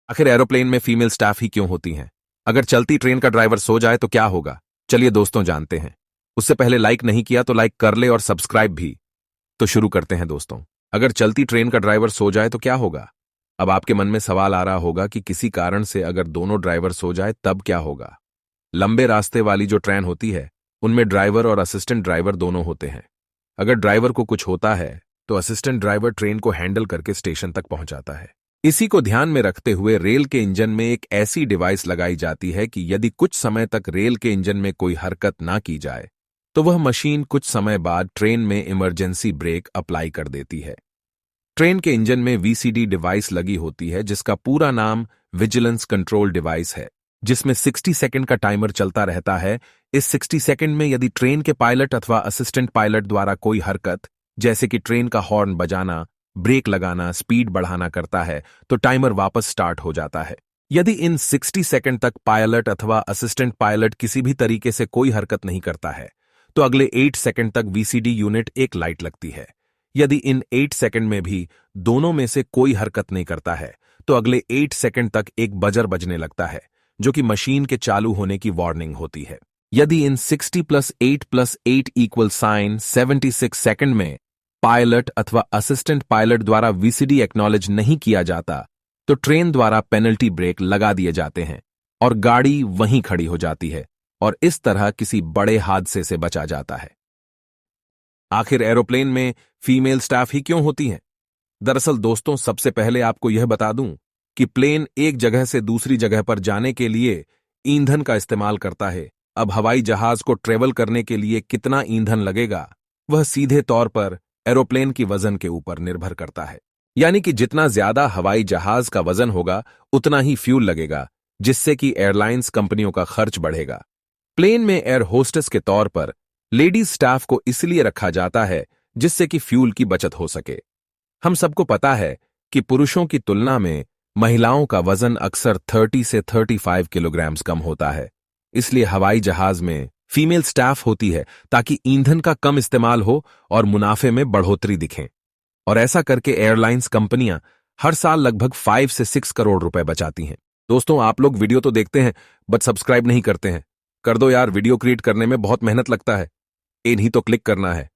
आखिर एरोप्लेन में female staff ही क्यों होती हैं? अगर चलती ट्रेन का ड्राइवर सो जाए तो क्या होगा? चलिए दोस्तों जानते हैं। उससे पहले लाइक नहीं किया तो लाइक कर ले और सब्सक्राइब भी। तो शुरू करते हैं दोस्तों। अगर चलती ट्रेन का ड्राइवर सो जाए तो क्या होगा? अब आपके मन में सवाल आ रहा होगा कि किसी कारण से अगर दोनों ड्राइवर सो जाए तब क्या होगा? लंबे रास्ते वाली जो ट्रेन होती है उनमें ड्राइवर और असिस्टेंट ड्राइवर दोनों होते हैं। अगर ड्राइवर को कुछ होता है तो असिस्टेंट ड्राइवर ट्रेन को हैंडल करके स्टेशन तक पहुंचाता है। इसी को ध्यान में रखते हुए रेल के इंजन में एक ऐसी डिवाइस लगाई जाती है कि यदि कुछ समय तक रेल के इंजन में कोई हरकत ना की जाए तो वह मशीन कुछ समय बाद ट्रेन में इमरजेंसी ब्रेक अप्लाई कर देती है। ट्रेन के इंजन में वीसीडी डिवाइस लगी होती है जिसका पूरा नाम विजिलेंस कंट्रोल डिवाइस है, जिसमें 60 सेकंड का टाइमर चलता रहता है। इस 60 सेकंड में यदि ट्रेन के पायलट अथवा असिस्टेंट पायलट द्वारा कोई हरकत जैसे कि ट्रेन का हॉर्न बजाना, ब्रेक लगाना, स्पीड बढ़ाना करता है तो टाइमर वापस स्टार्ट हो जाता है। यदि इन 60 सेकंड तक पायलट अथवा असिस्टेंट पायलट किसी भी तरीके से कोई हरकत नहीं करता है तो अगले 8 सेकंड तक वीसीडी यूनिट एक लाइट लगती है। यदि इन 8 सेकंड में भी दोनों में से कोई हरकत नहीं करता है तो अगले 8 सेकंड तक एक बजर बजने लगता है जो कि मशीन के चालू होने की वार्निंग होती है। यदि इन 60 + 8 इक्वल साइन 76 सेकंड में पायलट अथवा असिस्टेंट पायलट द्वारा वीसीडी एक्नॉलेज नहीं किया जाता तो ट्रेन द्वारा पेनल्टी ब्रेक लगा दिए जाते हैं और गाड़ी वहीं खड़ी हो जाती है और इस तरह किसी बड़े हादसे से बचा जाता है। आखिर एरोप्लेन में फीमेल स्टाफ ही क्यों होती हैं? दरअसल दोस्तों, सबसे पहले आपको यह बता दूं कि प्लेन एक जगह से दूसरी जगह पर जाने के लिए ईंधन का इस्तेमाल करता है। अब हवाई जहाज को ट्रेवल करने के लिए कितना ईंधन लगेगा वह सीधे तौर पर एरोप्लेन की वजन के ऊपर निर्भर करता है। यानी कि जितना ज्यादा हवाई जहाज का वजन होगा उतना ही फ्यूल लगेगा, जिससे कि एयरलाइंस कंपनियों का खर्च बढ़ेगा। प्लेन में एयर होस्टेस के तौर पर लेडीज स्टाफ को इसलिए रखा जाता है जिससे कि फ्यूल की बचत हो सके। हम सबको पता है कि पुरुषों की तुलना में महिलाओं का वजन अक्सर 30 से 35 किलोग्राम कम होता है। इसलिए हवाई जहाज में फीमेल स्टाफ होती है ताकि ईंधन का कम इस्तेमाल हो और मुनाफे में बढ़ोतरी दिखे। और ऐसा करके एयरलाइंस कंपनियां हर साल लगभग 5 से 6 करोड़ रुपए बचाती हैं। दोस्तों, आप लोग वीडियो तो देखते हैं बट सब्सक्राइब नहीं करते हैं। कर दो यार, वीडियो क्रिएट करने में बहुत मेहनत लगता है। इन्हीं तो क्लिक करना है।